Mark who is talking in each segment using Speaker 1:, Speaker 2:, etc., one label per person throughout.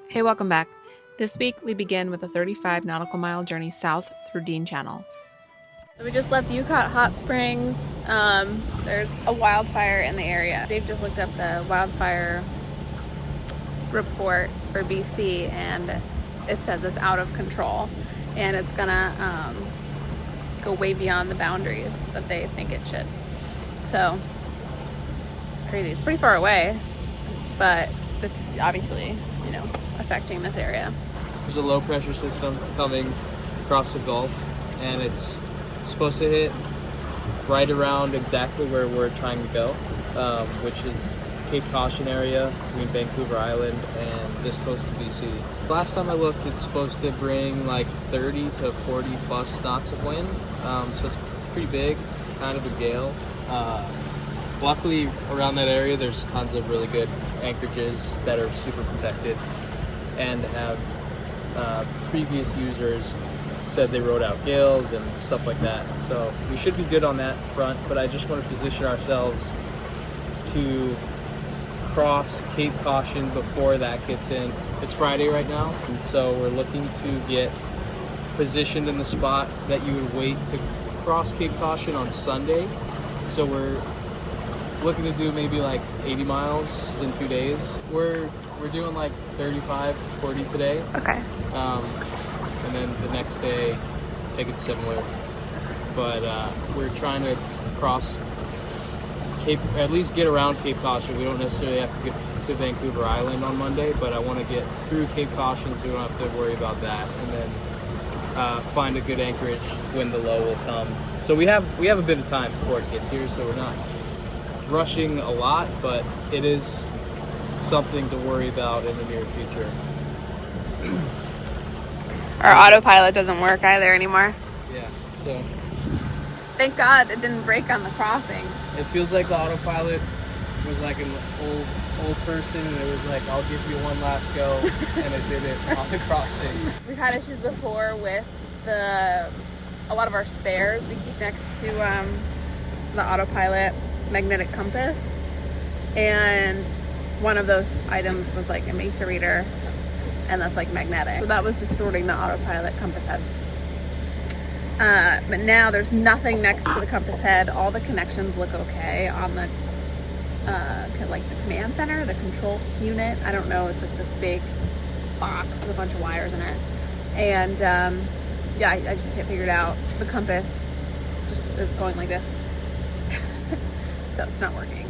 Speaker 1: Hey, welcome back. This week we begin with a 35 nautical mile journey south through Dean Channel. So we just left Eucott Hot Springs. There's a wildfire in the area. Dave just looked up the wildfire report for BC and it says it's out of control and it's gonna go way beyond the boundaries that they think it should. So crazy. It's pretty far away, but it's obviously, affecting this area.
Speaker 2: There's a low pressure system coming across the Gulf and it's supposed to hit right around exactly where we're trying to go, which is Cape Caution area between Vancouver Island and this coast of BC. Last time I looked, it's supposed to bring like 30 to 40 plus knots of wind, so it's pretty big, kind of a gale. Luckily around that area there's tons of really good anchorages that are super protected and have previous users said they rode out gales and stuff like that. So we should be good on that front, but I just want to position ourselves to cross Cape Caution before that gets in. It's Friday right now, and so we're looking to get positioned in the spot that you would wait to cross Cape Caution on Sunday. So we're looking to do maybe like 80 miles in 2 days. We're doing like 35, 40 today.
Speaker 1: Okay.
Speaker 2: And then the next day, take it similar. But we're trying to cross Cape, at least get around Cape Caution. We don't necessarily have to get to Vancouver Island on Monday, but I want to get through Cape Caution so we don't have to worry about that. And then find a good anchorage when the low will come. So we have a bit of time before it gets here, so we're not rushing a lot, but it is something to worry about in the near future.
Speaker 1: Our autopilot doesn't work either anymore.
Speaker 2: Yeah, so
Speaker 1: Thank God it didn't break on the crossing.
Speaker 2: it feels like the autopilot was like an old person and it was like, I'll give you one last go, and it did it on the crossing.
Speaker 1: We've had issues before with a lot of our spares we keep next to the autopilot magnetic compass, and one of those items was like a mesa reader, and that's like magnetic, so that was distorting the autopilot compass head. But now there's nothing next to the compass head. All the connections look okay on the like the command center, the control unit. I don't know, it's like this big box with a bunch of wires in it, and I just can't figure it out. The compass just is going like this. So it's not working,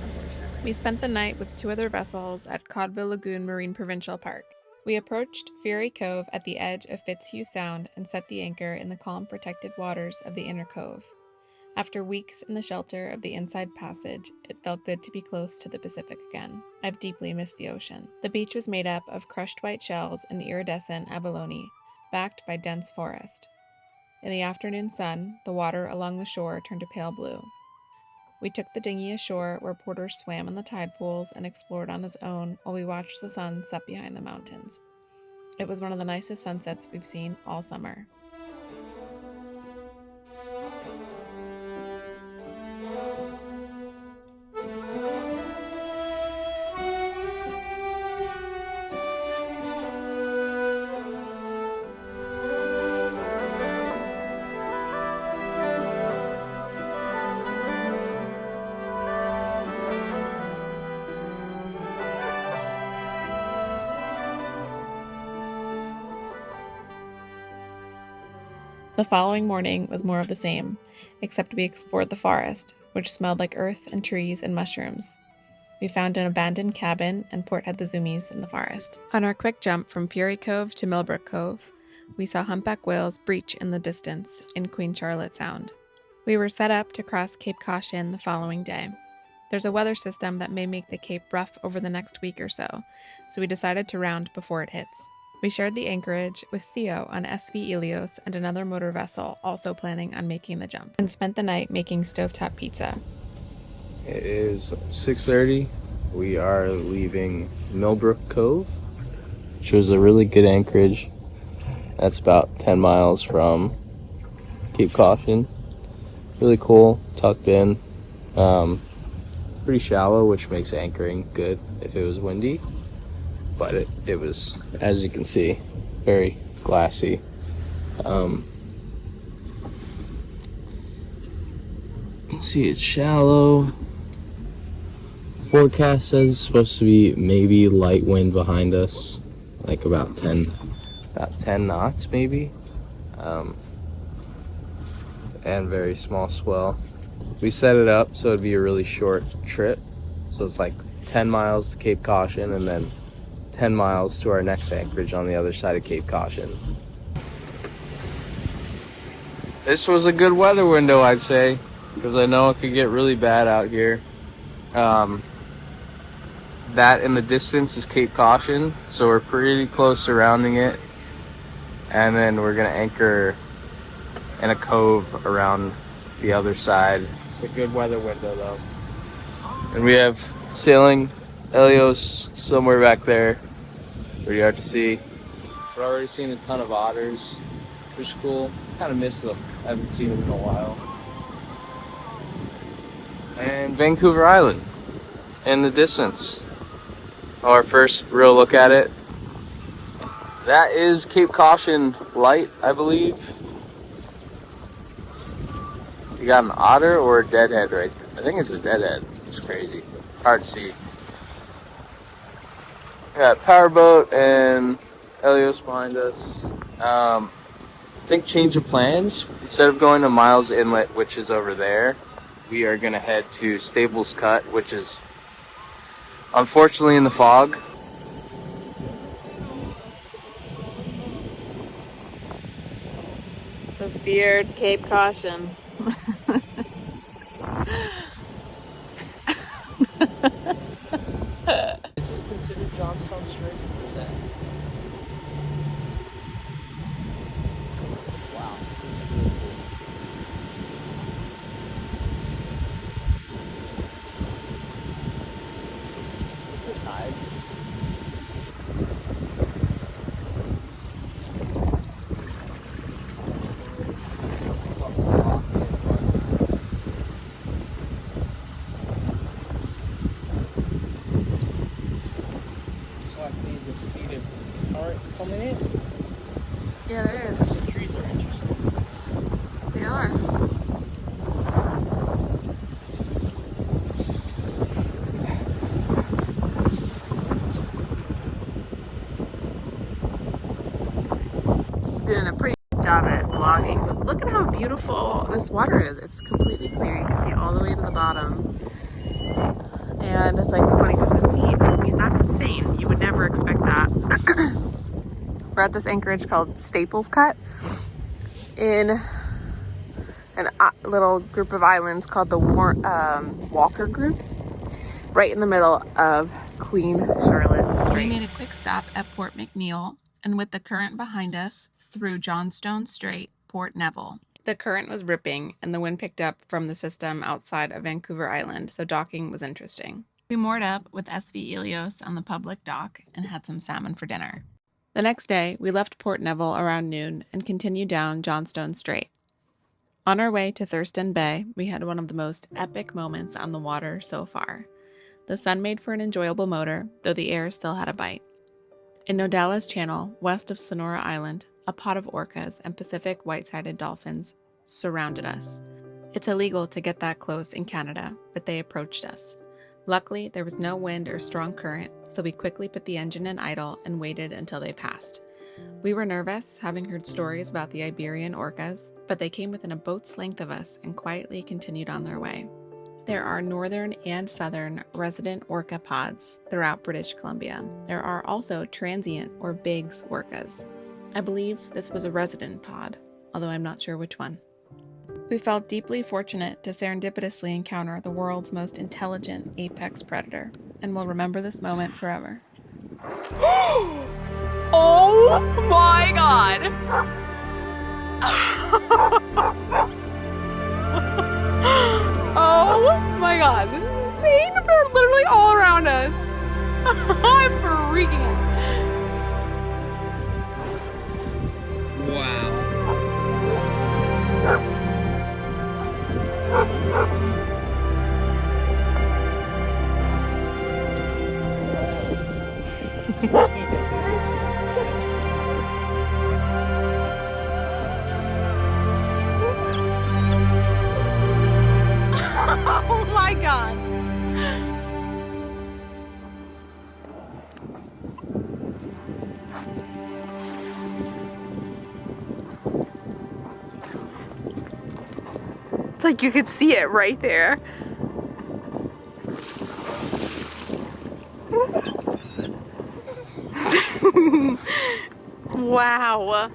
Speaker 1: unfortunately. We spent the night with 2 other vessels at Codville Lagoon Marine Provincial Park. We approached Fury Cove at the edge of Fitzhugh Sound and set the anchor in the calm-protected waters of the inner cove. After weeks in the shelter of the inside passage, it felt good to be close to the Pacific again. I've deeply missed the ocean. The beach was made up of crushed white shells and iridescent abalone, backed by dense forest. In the afternoon sun, the water along the shore turned a pale blue. We took the dinghy ashore where Porter swam in the tide pools and explored on his own while we watched the sun set behind the mountains. It was one of the nicest sunsets we've seen all summer. The following morning was more of the same, except we explored the forest, which smelled like earth and trees and mushrooms. We found an abandoned cabin, and Port had the zoomies in the forest. On our quick jump from Fury Cove to Millbrook Cove, we saw humpback whales breach in the distance in Queen Charlotte Sound. We were set up to cross Cape Caution the following day. There's a weather system that may make the Cape rough over the next week or so we decided to round before it hits. We shared the anchorage with Theo on SV Ilios and another motor vessel also planning on making the jump, and spent the night making stovetop pizza.
Speaker 3: It is 6:30. We are leaving Millbrook Cove, which was a really good anchorage. That's about 10 miles from Cape Caution. Really cool, tucked in. Pretty shallow, which makes anchoring good if it was windy. but it was, as you can see, very glassy. Let's see, it's shallow. Forecast says it's supposed to be maybe light wind behind us, like about 10 knots maybe, and very small swell. We set it up so it'd be a really short trip, so it's like 10 miles to Cape Caution and then 10 miles to our next anchorage on the other side of Cape Caution. This was a good weather window, I'd say, because I know it could get really bad out here. That in the distance is Cape Caution, so we're pretty close surrounding it. And then we're gonna anchor in a cove around the other side. It's a good weather window though. And we have sailing Helios somewhere back there. Pretty hard to see. We're already seeing a ton of otters, which is cool. Kind of miss them. I haven't seen them in a while. And Vancouver Island in the distance. Our first real look at it. That is Cape Caution Light, I believe. You got an otter or a deadhead right there? I think it's a deadhead. It's crazy. Hard to see. We got powerboat and Helios behind us. I think change of plans. Instead of going to Miles Inlet, which is over there, we are going to head to Staples Cut, which is unfortunately in the fog.
Speaker 1: It's the feared Cape Caution.
Speaker 2: Is this considered Johnstone Strait? Or is that? Wow, this is really cool. What's the tide? Coming in.
Speaker 1: Yeah, there is.
Speaker 2: The trees are interesting.
Speaker 1: They are. Doing a pretty good job at vlogging, but look at how beautiful this water is. It's completely clear. You can see all the way to the bottom. And it's like 20 something feet. I mean, that's insane. You would never expect that. We're at this anchorage called Staples Cut in a little group of islands called the Walker Group, right in the middle of Queen Charlotte Strait. We made a quick stop at Port McNeill, and with the current behind us, through Johnstone Strait, Port Neville. The current was ripping, and the wind picked up from the system outside of Vancouver Island, so docking was interesting. We moored up with SV Helios on the public dock and had some salmon for dinner. The next day, we left Port Neville around noon and continued down Johnstone Strait. On our way to Thurston Bay, we had one of the most epic moments on the water so far. The sun made for an enjoyable motor, though the air still had a bite. In Nodales Channel, west of Sonora Island, a pod of orcas and Pacific white-sided dolphins surrounded us. It's illegal to get that close in Canada, but they approached us. Luckily, there was no wind or strong current, so we quickly put the engine in idle and waited until they passed. We were nervous, having heard stories about the Iberian orcas, but they came within a boat's length of us and quietly continued on their way. There are northern and southern resident orca pods throughout British Columbia. There are also transient or Biggs orcas. I believe this was a resident pod, although I'm not sure which one. We felt deeply fortunate to serendipitously encounter the world's most intelligent apex predator, and will remember this moment forever. Oh my god! Oh my god, this is insane! They're literally all around us. I'm freaking out.
Speaker 2: Wow.
Speaker 1: Oh my god. It's like you could see it right there. Wow.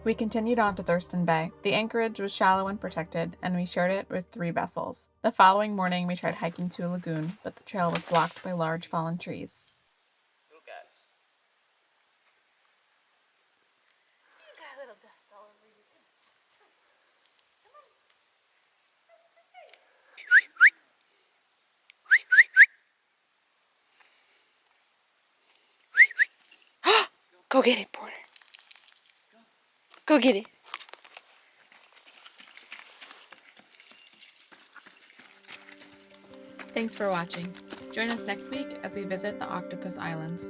Speaker 1: We continued on to Thurston Bay. The anchorage was shallow and protected, and we shared it with 3 vessels. The following morning, we tried hiking to a lagoon, but the trail was blocked by large fallen trees. Go get it, Porter. Go get it. Thanks for watching. Join us next week as we visit the Octopus Islands.